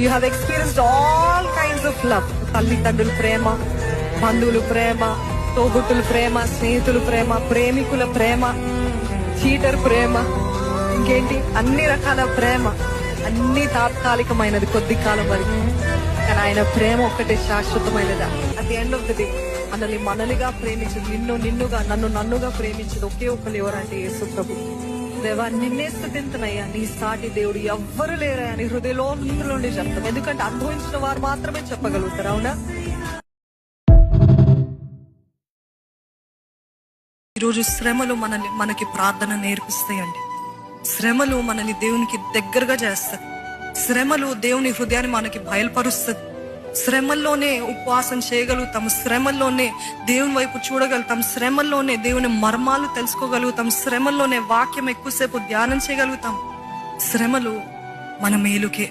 You have experienced all kinds of love. తల్లిదండ్రుల ప్రేమ, బంధువుల ప్రేమ, తోబుట్టుల ప్రేమ, స్నేహితుల ప్రేమ, ప్రేమికుల ప్రేమ, చీటర్ ప్రేమ, ఇంకేంటి అన్ని రకాల ప్రేమ. అన్ని తాత్కాలికమైనది, కొద్ది కాలం వరకు. కానీ ఆయన ప్రేమ ఒక్కటే శాశ్వతమైనదా. At the end of the day మనలిగా ప్రేమించింది, నిన్నుగా నన్నుగా ప్రేమించింది ఒకే ఒకరు ఎవరంటే యేసు ప్రభు. దేవా, నిన్నే స్తుతింతునయ్యా, నీ సాటి దేవుడు ఎవ్వరు లేరయ్యా అని హృదయంలో నుండి చెప్తాం. ఎందుకంటే అనుభవించిన వారు మాత్రమే చెప్పగలుగుతారు. అవునా? ఈరోజు శ్రమలు మనకి ప్రార్థన నేర్పిస్తాయండి. శ్రమలు మనల్ని దేవునికి దగ్గరగా చేస్తాయి. శ్రమలు దేవుని హృదయాన్ని మనకి బయలుపరుస్తుంది. శ్రమల్లోనే ఉపవాసం చేయగలుగుతాం, శ్రమల్లోనే దేవుని వైపు చూడగలుగుతాం, శ్రమల్లోనే దేవుని మర్మాలు తెలుసుకోగలుగుతాం, శ్రమల్లోనే వాక్యం ఎక్కువసేపు ధ్యానం చేయగలుగుతాం. శ్రమలు మన మేలుకే.